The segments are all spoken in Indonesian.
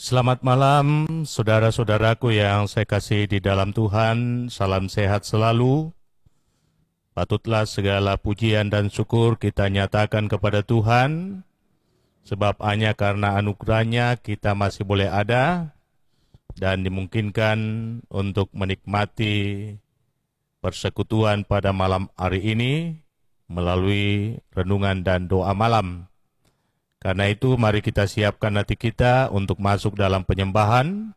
Selamat malam, saudara-saudaraku yang saya kasih di dalam Tuhan. Salam sehat selalu. Patutlah segala pujian dan syukur kita nyatakan kepada Tuhan, sebab hanya karena anugerahnya kita masih boleh ada dan dimungkinkan untuk menikmati persekutuan pada malam hari ini melalui renungan dan doa malam. Karena itu mari kita siapkan hati kita untuk masuk dalam penyembahan,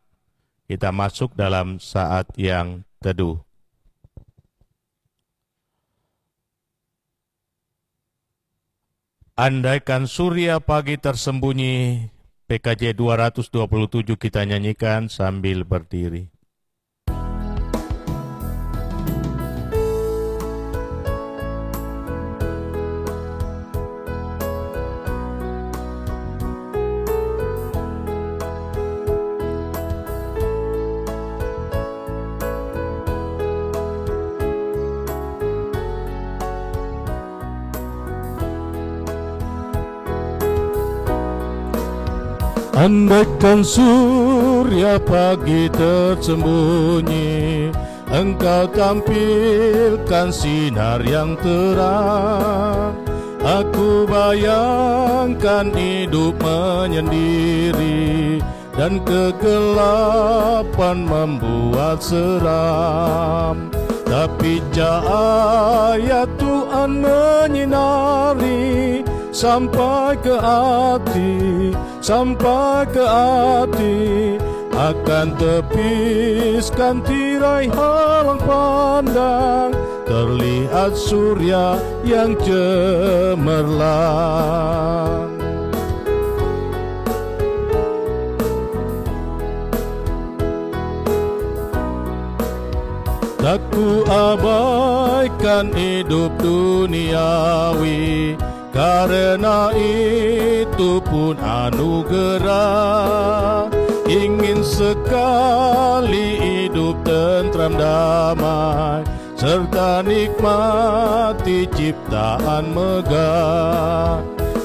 kita masuk dalam saat yang teduh. Andaikan surya pagi tersembunyi, PKJ 227 kita nyanyikan sambil berdiri. Andaikan surya pagi tersembunyi, Engkau tampilkan sinar yang terang. Aku bayangkan hidup menyendiri, dan kegelapan membuat seram. Tapi cahaya Tuhan menyinari sampai ke hati, sampai ke hati. Akan tepiskan tirai halang pandang, terlihat surya yang cemerlang. Tak ku abaikan hidup duniawi, karena itu pun anugerah. Ingin sekali hidup tentram damai, serta nikmati ciptaan megah.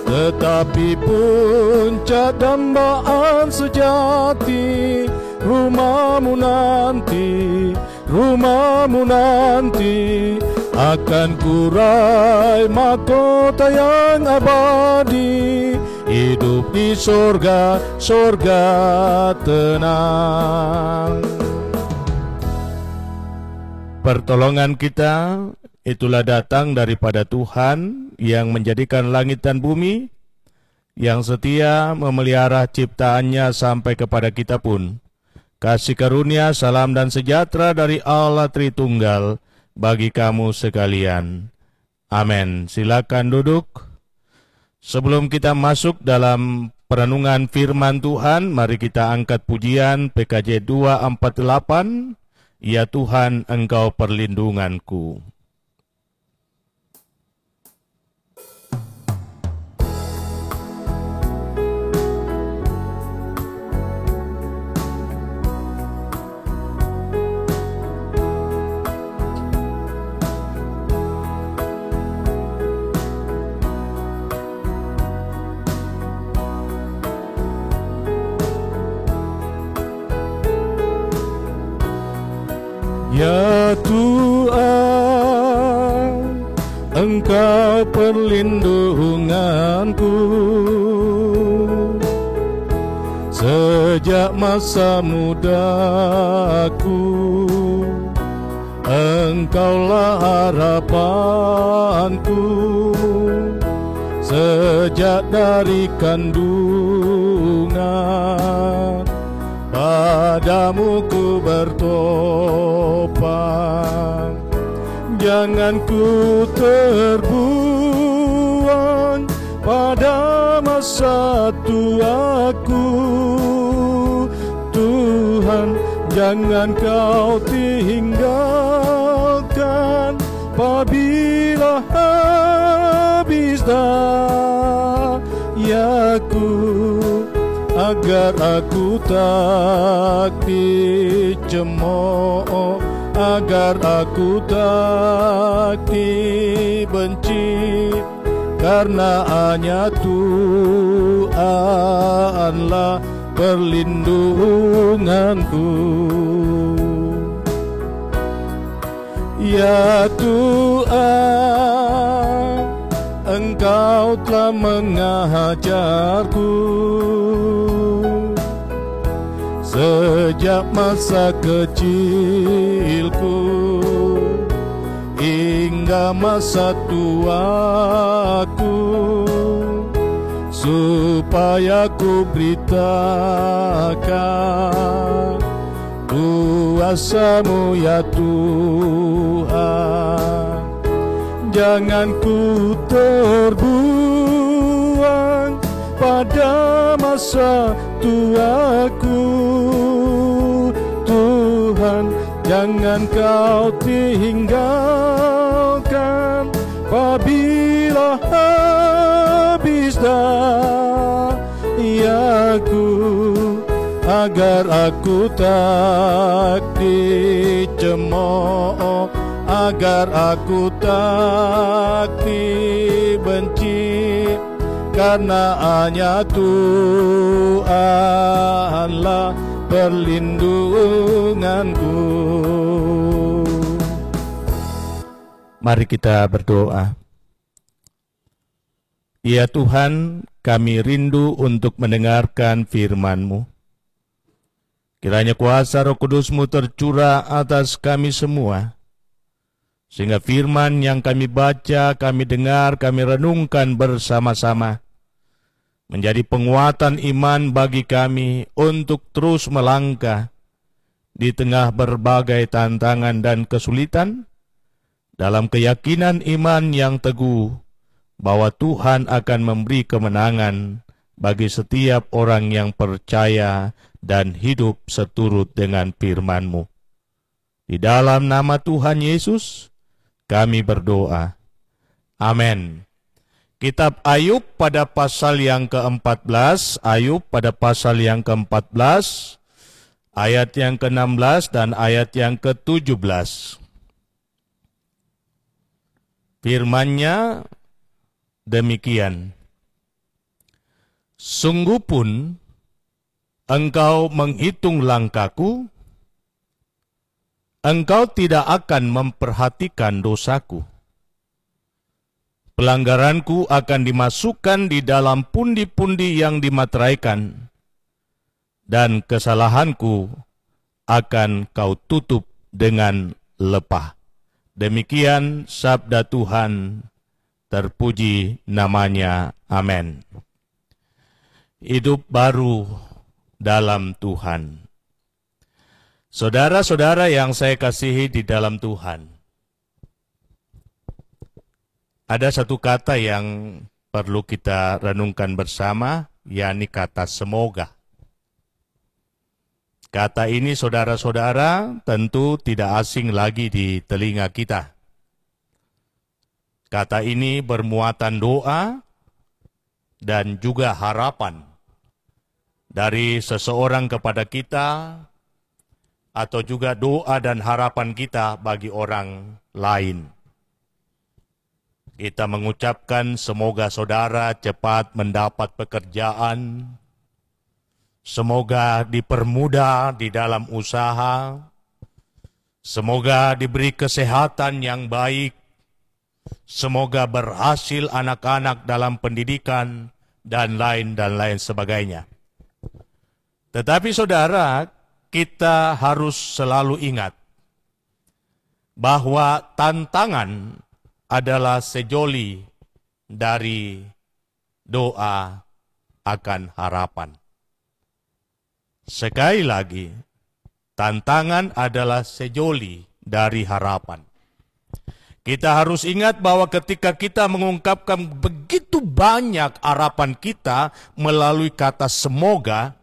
Tetapi puncak dambaan sejati, rumahmu nanti, rumahmu nanti. Akan kurai mahkota yang abadi, hidup di sorga, sorga tenang. Pertolongan kita itulah datang daripada Tuhan yang menjadikan langit dan bumi, yang setia memelihara ciptaannya sampai kepada kita pun. Kasih karunia, salam dan sejahtera dari Allah Tritunggal bagi kamu sekalian. Amin. Silakan duduk. Sebelum kita masuk dalam perenungan firman Tuhan, mari kita angkat pujian PKJ 248. Ya Tuhan, Engkau perlindunganku. Ya Tuhan, Engkau perlindunganku. Sejak masa mudaku, Engkaulah harapanku. Sejak dari kandungan, padamu ku bertopang. Jangan ku terbuang pada masa tuaku. Tuhan, jangan kau tinggalkan apabila habis dayaku, agar aku tak dicemooh, agar aku tak dibenci, karena hanya Tuhanlah perlindunganku. Ya Tuhan, Engkau telah mengajarku sejak masa kecilku hingga masa tuaku, supaya ku beritakan kuasa-Mu ya Tuhan. Jangan ku terbuang pada masa tuaku, Tuhan. Jangan Kau tinggalkan apabila habis dayaku, agar aku tak dicemooh, agar aku tak dibenci, karena hanya Tuhanlah perlindunganku. Mari kita berdoa. Ya Tuhan, kami rindu untuk mendengarkan firman-Mu. Kiranya kuasa Roh Kudus-Mu tercurah atas kami semua, sehingga firman yang kami baca, kami dengar, kami renungkan bersama-sama menjadi penguatan iman bagi kami untuk terus melangkah di tengah berbagai tantangan dan kesulitan, dalam keyakinan iman yang teguh bahwa Tuhan akan memberi kemenangan bagi setiap orang yang percaya dan hidup seturut dengan firman-Mu. Di dalam nama Tuhan Yesus, kami berdoa. Amin. Kitab Ayub pada pasal yang ke-14, Ayub pada pasal yang ke-14, ayat yang ke-16 dan ayat yang ke-17. Firman-Nya demikian. Sungguh pun Engkau menghitung langkahku, Engkau tidak akan memperhatikan dosaku. Pelanggaranku akan dimasukkan di dalam pundi-pundi yang dimateraikan, dan kesalahanku akan Kau tutup dengan lepah. Demikian sabda Tuhan, terpuji namanya. Amin. Hidup baru dalam Tuhan. Saudara-saudara yang saya kasihi di dalam Tuhan, ada satu kata yang perlu kita renungkan bersama, yakni kata semoga. Kata ini, saudara-saudara, tentu tidak asing lagi di telinga kita. Kata ini bermuatan doa dan juga harapan dari seseorang kepada kita, atau juga doa dan harapan kita bagi orang lain. Kita mengucapkan semoga saudara cepat mendapat pekerjaan, semoga dipermudah di dalam usaha, semoga diberi kesehatan yang baik, semoga berhasil anak-anak dalam pendidikan, dan lain sebagainya. Tetapi saudara, kita harus selalu ingat bahwa tantangan adalah sejoli dari doa akan harapan. Sekali lagi, tantangan adalah sejoli dari harapan. Kita harus ingat bahwa ketika kita mengungkapkan begitu banyak harapan kita melalui kata semoga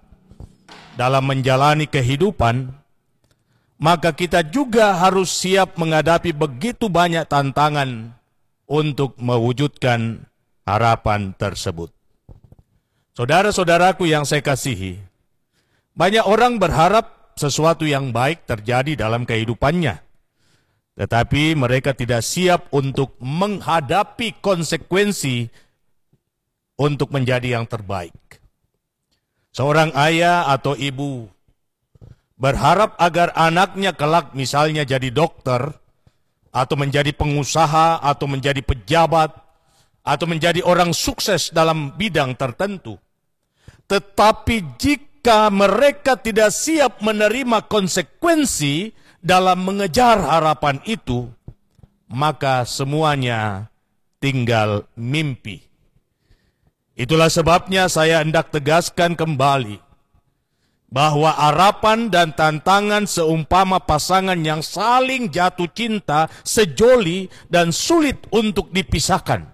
dalam menjalani kehidupan, maka kita juga harus siap menghadapi begitu banyak tantangan untuk mewujudkan harapan tersebut. Saudara-saudaraku yang saya kasihi, banyak orang berharap sesuatu yang baik terjadi dalam kehidupannya, tetapi mereka tidak siap untuk menghadapi konsekuensi untuk menjadi yang terbaik. Seorang ayah atau ibu berharap agar anaknya kelak misalnya jadi dokter, atau menjadi pengusaha, atau menjadi pejabat, atau menjadi orang sukses dalam bidang tertentu. Tetapi jika mereka tidak siap menerima konsekuensi dalam mengejar harapan itu, maka semuanya tinggal mimpi. Itulah sebabnya saya hendak tegaskan kembali bahwa harapan dan tantangan seumpama pasangan yang saling jatuh cinta, sejoli dan sulit untuk dipisahkan.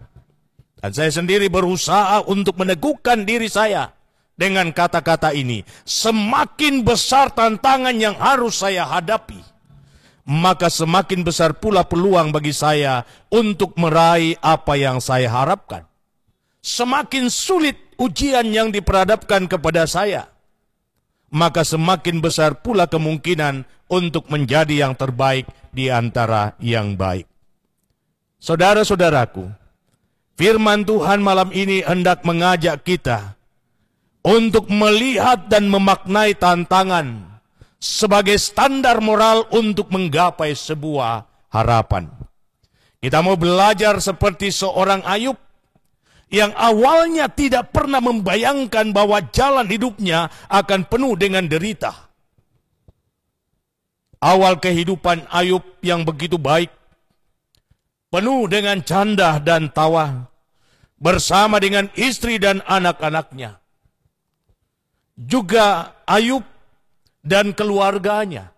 Dan saya sendiri berusaha untuk meneguhkan diri saya dengan kata-kata ini. Semakin besar tantangan yang harus saya hadapi, maka semakin besar pula peluang bagi saya untuk meraih apa yang saya harapkan. Semakin sulit ujian yang diperhadapkan kepada saya, maka semakin besar pula kemungkinan untuk menjadi yang terbaik di antara yang baik. Saudara-saudaraku, firman Tuhan malam ini hendak mengajak kita untuk melihat dan memaknai tantangan sebagai standar moral untuk menggapai sebuah harapan. Kita mau belajar seperti seorang Ayub yang awalnya tidak pernah membayangkan bahwa jalan hidupnya akan penuh dengan derita. Awal kehidupan Ayub yang begitu baik, penuh dengan canda dan tawa, bersama dengan istri dan anak-anaknya. Juga Ayub dan keluarganya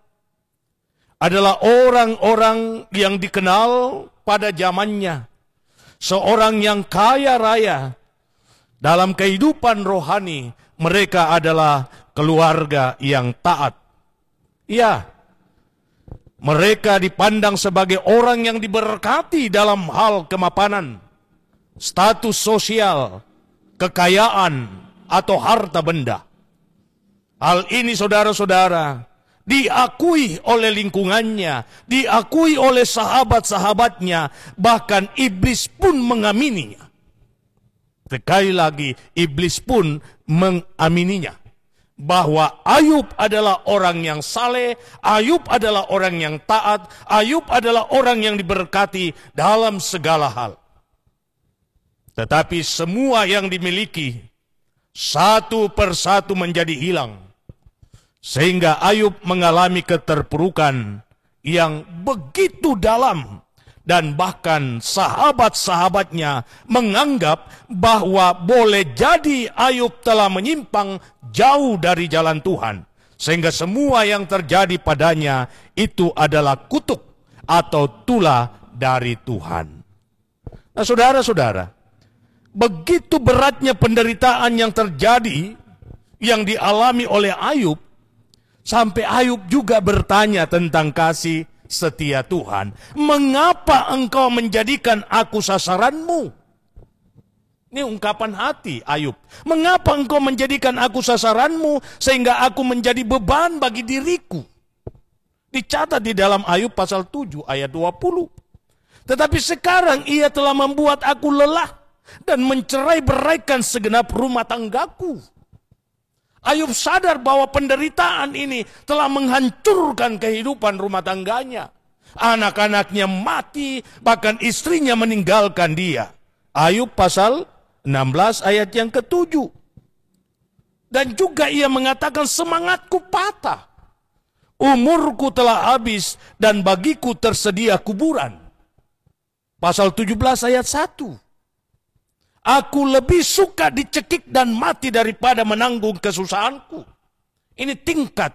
adalah orang-orang yang dikenal pada zamannya. Seorang yang kaya raya dalam kehidupan rohani, mereka adalah keluarga yang taat. Ya, mereka dipandang sebagai orang yang diberkati dalam hal kemapanan, status sosial, kekayaan, atau harta benda. Hal ini saudara-saudara diakui oleh lingkungannya, diakui oleh sahabat-sahabatnya, bahkan iblis pun mengamininya. Sekali lagi, iblis pun mengamininya. Bahwa Ayub adalah orang yang saleh, Ayub adalah orang yang taat, Ayub adalah orang yang diberkati dalam segala hal. Tetapi semua yang dimiliki, satu persatu menjadi hilang. Sehingga Ayub mengalami keterpurukan yang begitu dalam. Dan bahkan sahabat-sahabatnya menganggap bahwa boleh jadi Ayub telah menyimpang jauh dari jalan Tuhan. Sehingga semua yang terjadi padanya itu adalah kutuk atau tulah dari Tuhan. Nah saudara-saudara, begitu beratnya penderitaan yang terjadi, yang dialami oleh Ayub, sampai Ayub juga bertanya tentang kasih setia Tuhan. Mengapa engkau menjadikan aku sasaranmu? Ini ungkapan hati Ayub. Mengapa engkau menjadikan aku sasaranmu sehingga aku menjadi beban bagi diriku? Dicatat di dalam Ayub pasal 7 ayat 20. Tetapi sekarang ia telah membuat aku lelah dan mencerai-beraikan segenap rumah tanggaku. Ayub sadar bahwa penderitaan ini telah menghancurkan kehidupan rumah tangganya. Anak-anaknya mati, bahkan istrinya meninggalkan dia. Ayub pasal 16 ayat yang ke-7. Dan juga ia mengatakan semangatku patah. Umurku telah habis dan bagiku tersedia kuburan. Pasal 17 ayat 1. Aku lebih suka dicekik dan mati daripada menanggung kesusahanku. Ini tingkat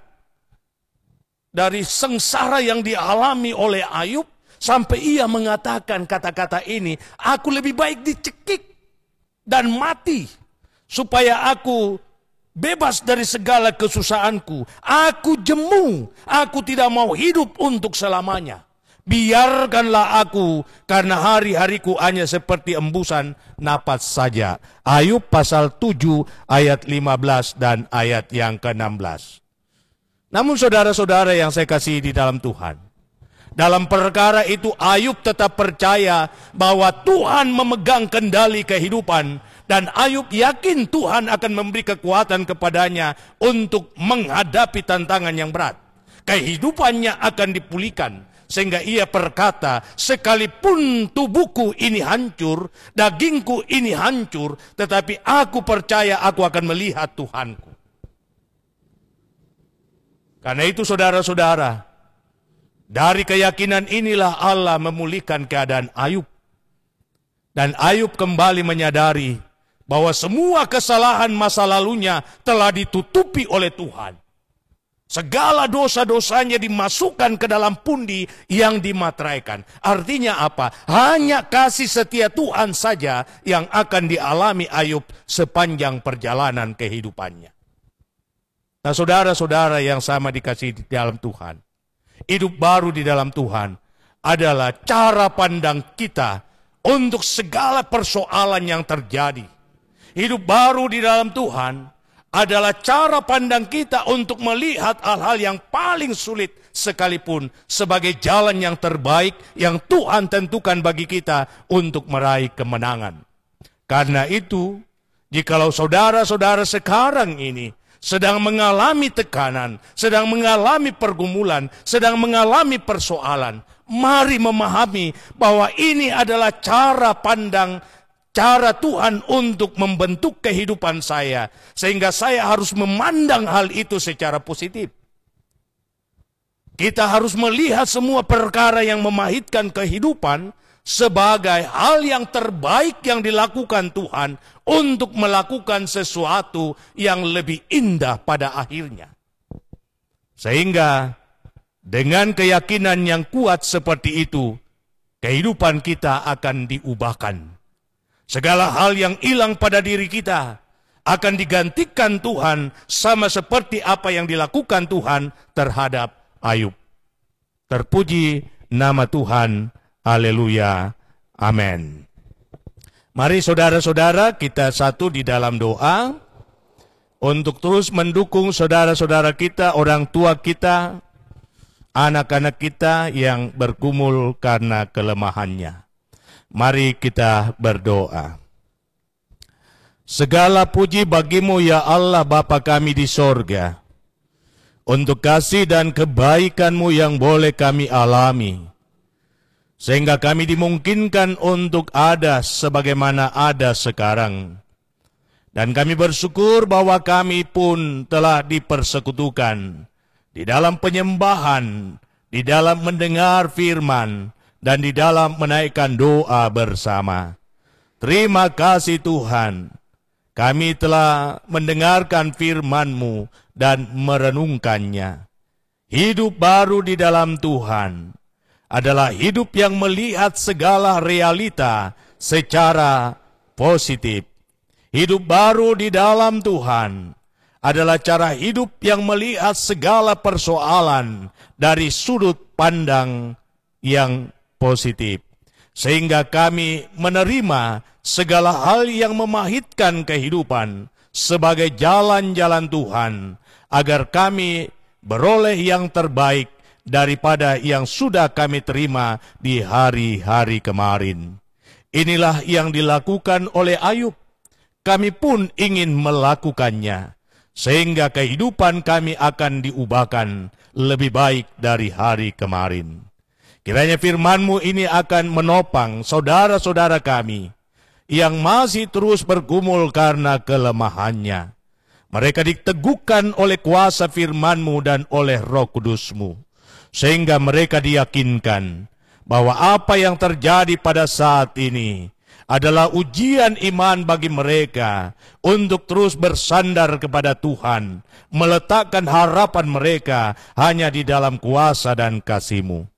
dari sengsara yang dialami oleh Ayub sampai ia mengatakan kata-kata ini. Aku lebih baik dicekik dan mati supaya aku bebas dari segala kesusahanku. Aku jemu, aku tidak mau hidup untuk selamanya. Biarkanlah aku, karena hari-hariku hanya seperti embusan napas saja. Ayub pasal 7 ayat 15 dan ayat yang ke-16. Namun saudara-saudara yang saya kasihi di dalam Tuhan, dalam perkara itu Ayub tetap percaya bahwa Tuhan memegang kendali kehidupan Dan Ayub yakin Tuhan akan memberi kekuatan kepadanya untuk menghadapi tantangan yang berat. Kehidupannya akan dipulihkan. Sehingga ia berkata, sekalipun tubuhku ini hancur, dagingku ini hancur, tetapi aku percaya aku akan melihat Tuhanku. Karena itu saudara-saudara, dari keyakinan inilah Allah memulihkan keadaan Ayub. Dan Ayub kembali menyadari bahwa semua kesalahan masa lalunya telah ditutupi oleh Tuhan. Segala dosa-dosanya dimasukkan ke dalam pundi yang dimateraikan. Artinya apa? Hanya kasih setia Tuhan saja yang akan dialami Ayub sepanjang perjalanan kehidupannya. Nah, saudara-saudara yang sama dikasihi di dalam Tuhan, hidup baru di dalam Tuhan adalah cara pandang kita untuk segala persoalan yang terjadi. Hidup baru di dalam Tuhan adalah cara pandang kita untuk melihat hal-hal yang paling sulit sekalipun sebagai jalan yang terbaik yang Tuhan tentukan bagi kita untuk meraih kemenangan. Karena itu, jikalau saudara-saudara sekarang ini sedang mengalami tekanan, sedang mengalami pergumulan, sedang mengalami persoalan, mari memahami bahwa ini adalah cara pandang, cara Tuhan untuk membentuk kehidupan saya, sehingga saya harus memandang hal itu secara positif. Kita harus melihat semua perkara yang memahitkan kehidupan sebagai hal yang terbaik yang dilakukan Tuhan untuk melakukan sesuatu yang lebih indah pada akhirnya. Sehingga dengan keyakinan yang kuat seperti itu, kehidupan kita akan diubahkan. Segala hal yang hilang pada diri kita akan digantikan Tuhan sama seperti apa yang dilakukan Tuhan terhadap Ayub. Terpuji nama Tuhan. Haleluya. Amin. Mari saudara-saudara kita satu di dalam doa untuk terus mendukung saudara-saudara kita, orang tua kita, anak-anak kita yang bergumul karena kelemahannya. Mari kita berdoa. Segala puji bagimu ya Allah Bapa kami di sorga, untuk kasih dan kebaikan-Mu yang boleh kami alami, sehingga kami dimungkinkan untuk ada sebagaimana ada sekarang. Dan kami bersyukur bahwa kami pun telah dipersekutukan di dalam penyembahan, di dalam mendengar firman, dan di dalam menaikkan doa bersama. Terima kasih Tuhan, kami telah mendengarkan firman-Mu dan merenungkannya. Hidup baru di dalam Tuhan adalah hidup yang melihat segala realita secara positif. Hidup baru di dalam Tuhan adalah cara hidup yang melihat segala persoalan dari sudut pandang yang positif, sehingga kami menerima segala hal yang memahitkan kehidupan sebagai jalan-jalan Tuhan, agar kami beroleh yang terbaik daripada yang sudah kami terima di hari-hari kemarin. Inilah yang dilakukan oleh Ayub. Kami pun ingin melakukannya, sehingga kehidupan kami akan diubahkan lebih baik dari hari kemarin. Kiranya firman-Mu ini akan menopang saudara-saudara kami yang masih terus bergumul karena kelemahannya. Mereka diteguhkan oleh kuasa firman-Mu dan oleh Roh Kudus-Mu, sehingga mereka diyakinkan bahwa apa yang terjadi pada saat ini adalah ujian iman bagi mereka untuk terus bersandar kepada Tuhan, meletakkan harapan mereka hanya di dalam kuasa dan kasih-Mu.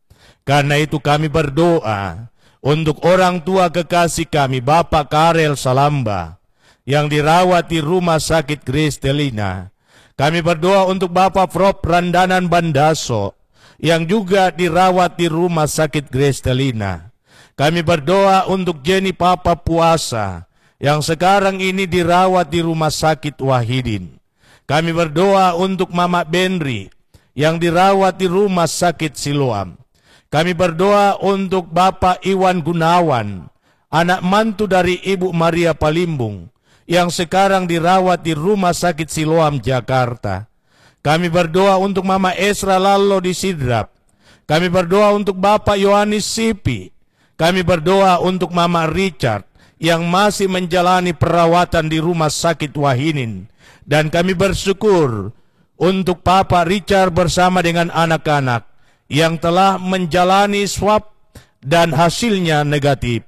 Karena itu kami berdoa untuk orang tua kekasih kami, Bapak Karel Salamba, yang dirawat di Rumah Sakit Kristelina. Kami berdoa untuk Bapak Prof. Randanan Bandaso, yang juga dirawat di Rumah Sakit Kristelina. Kami berdoa untuk Jenny Papa Puasa, yang sekarang ini dirawat di Rumah Sakit Wahidin. Kami berdoa untuk Mama Benri, yang dirawat di Rumah Sakit Siloam. Kami berdoa untuk Bapak Iwan Gunawan, anak mantu dari Ibu Maria Palimbung, yang sekarang dirawat di Rumah Sakit Siloam, Jakarta. Kami berdoa untuk Mama Esra Lalo di Sidrap. Kami berdoa untuk Bapak Yohanes Sipi. Kami berdoa untuk Mama Richard yang masih menjalani perawatan di Rumah Sakit Wahinin. Dan kami bersyukur untuk Papa Richard bersama dengan anak-anak yang telah menjalani swab dan hasilnya negatif.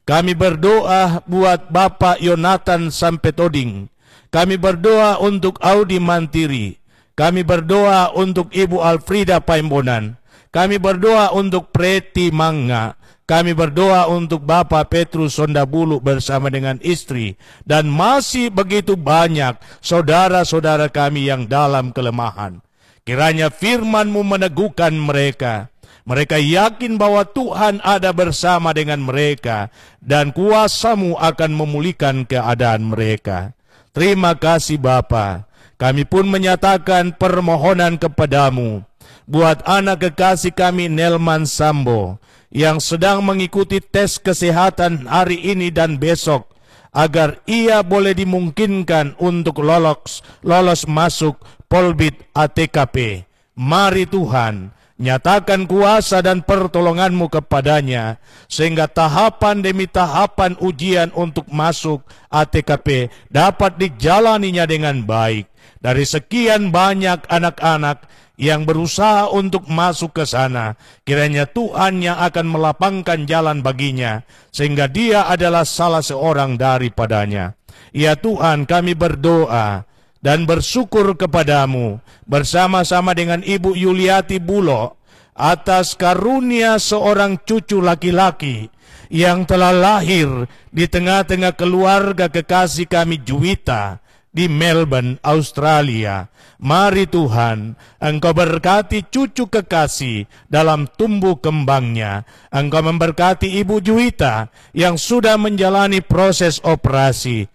Kami berdoa buat Bapak Yonatan Sampetoding. Kami berdoa untuk Audi Mantiri. Kami berdoa untuk Ibu Alfrida Paimbonan. Kami berdoa untuk Preti Mangga. Kami berdoa untuk Bapak Petrus Sondabulu bersama dengan istri. Dan masih begitu banyak saudara-saudara kami yang dalam kelemahan. Kiranya firman-Mu meneguhkan mereka. Mereka yakin bahwa Tuhan ada bersama dengan mereka. Dan kuasa-Mu akan memulihkan keadaan mereka. Terima kasih Bapa. Kami pun menyatakan permohonan kepadamu buat anak kekasih kami Nelman Sambo yang sedang mengikuti tes kesehatan hari ini dan besok, agar ia boleh dimungkinkan untuk lolos masuk Polbit ATKP. Mari Tuhan, nyatakan kuasa dan pertolongan-Mu kepadanya, sehingga tahapan demi tahapan ujian untuk masuk ATKP dapat dijalaninya dengan baik. Dari sekian banyak anak-anak yang berusaha untuk masuk ke sana, kiranya Tuhan yang akan melapangkan jalan baginya, sehingga dia adalah salah seorang daripadanya. Ya Tuhan, kami berdoa dan bersyukur kepadamu bersama-sama dengan Ibu Yuliati Bulog atas karunia seorang cucu laki-laki yang telah lahir di tengah-tengah keluarga kekasih kami Juwita di Melbourne, Australia. Mari Tuhan, Engkau berkati cucu kekasih dalam tumbuh kembangnya. Engkau memberkati Ibu Juwita yang sudah menjalani proses operasi,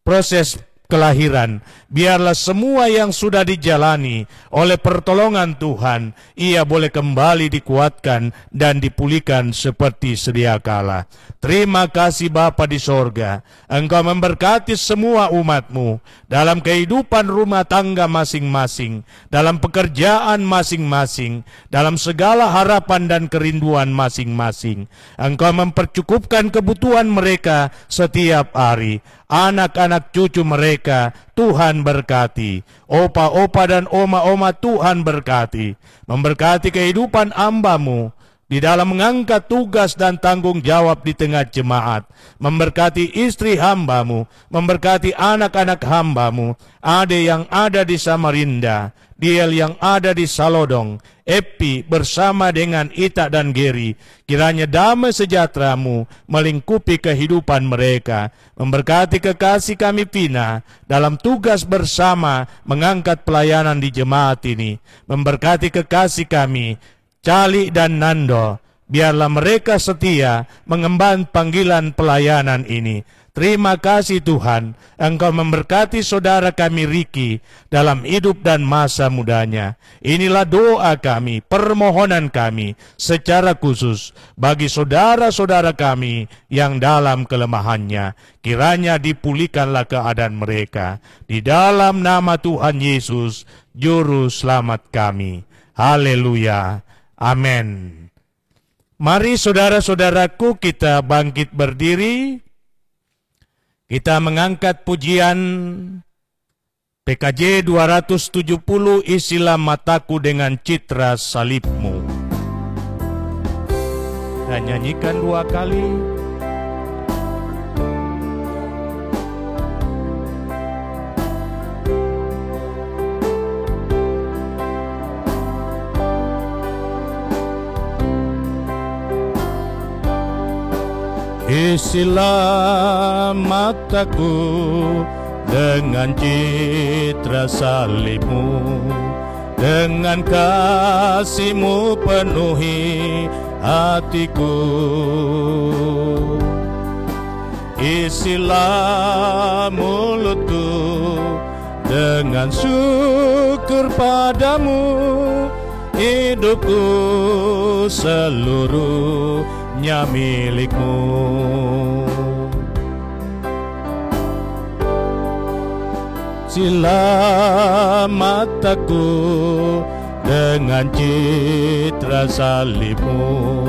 proses kelahiran. Biarlah semua yang sudah dijalani oleh pertolongan Tuhan, ia boleh kembali dikuatkan dan dipulihkan seperti sedia kala. Terima kasih Bapa di sorga. Engkau memberkati semua umat-Mu dalam kehidupan rumah tangga masing-masing, dalam pekerjaan masing-masing, dalam segala harapan dan kerinduan masing-masing. Engkau mempercukupkan kebutuhan mereka setiap hari. Anak-anak cucu mereka Tuhan berkati. Opa-opa dan oma-oma Tuhan berkati. Memberkati kehidupan hamba-Mu di dalam mengangkat tugas dan tanggung jawab di tengah jemaat. Memberkati istri hamba-Mu, memberkati anak-anak hamba-Mu, Ade yang ada di Samarinda, Diel yang ada di Salodong, Epi bersama dengan Ita dan Geri. Kiranya damai sejahtera-Mu melingkupi kehidupan mereka. Memberkati kekasih kami Pina dalam tugas bersama mengangkat pelayanan di jemaat ini. Memberkati kekasih kami Cali dan Nando, biarlah mereka setia mengemban panggilan pelayanan ini. Terima kasih Tuhan, Engkau memberkati saudara kami Riki dalam hidup dan masa mudanya. Inilah doa kami, permohonan kami secara khusus bagi saudara-saudara kami yang dalam kelemahannya. Kiranya dipulihkanlah keadaan mereka. Di dalam nama Tuhan Yesus, Juru Selamat kami. Haleluya. Amin. Mari saudara-saudaraku kita bangkit berdiri. Kita mengangkat pujian PKJ 270, isilah mataku dengan citra salib-Mu. Dan nyanyikan 2 kali. Isilah mataku dengan citra salib-Mu, dengan kasih-Mu penuhi hatiku. Isilah mulutku dengan syukur padamu, hidupku seluruhnya milik-Mu. Selamat aku dengan citra salibmu,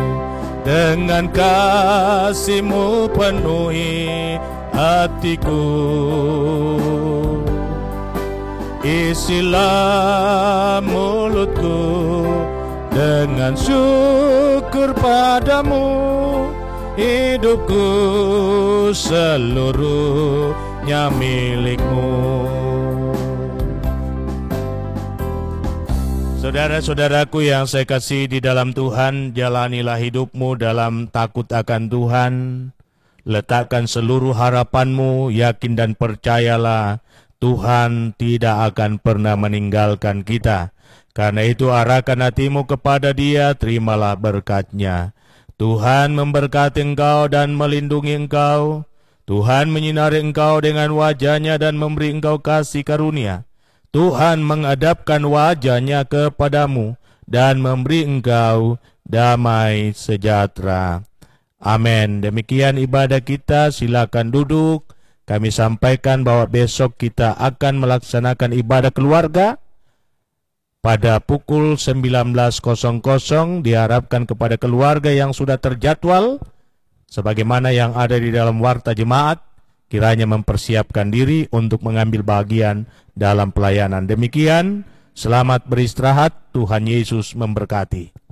dengan kasih-Mu penuhi hatiku. Isilah mulutku dengan syukur padamu, hidupku seluruhnya milik-Mu. Saudara-saudaraku yang saya kasih di dalam Tuhan, jalanilah hidupmu dalam takut akan Tuhan. Letakkan seluruh harapanmu, yakin dan percayalah Tuhan tidak akan pernah meninggalkan kita. Karena itu arahkan hatimu kepada Dia, terimalah berkat-Nya. Tuhan memberkati engkau dan melindungi engkau. Tuhan menyinari engkau dengan wajah-Nya dan memberi engkau kasih karunia. Tuhan menghadapkan wajah-Nya kepadamu dan memberi engkau damai sejahtera. Amin. Demikian ibadah kita, silakan duduk. Kami sampaikan bahwa besok kita akan melaksanakan ibadah keluarga pada pukul 19.00. Diharapkan kepada keluarga yang sudah terjadwal, sebagaimana yang ada di dalam warta jemaat, kiranya mempersiapkan diri untuk mengambil bagian dalam pelayanan. Demikian, selamat beristirahat, Tuhan Yesus memberkati.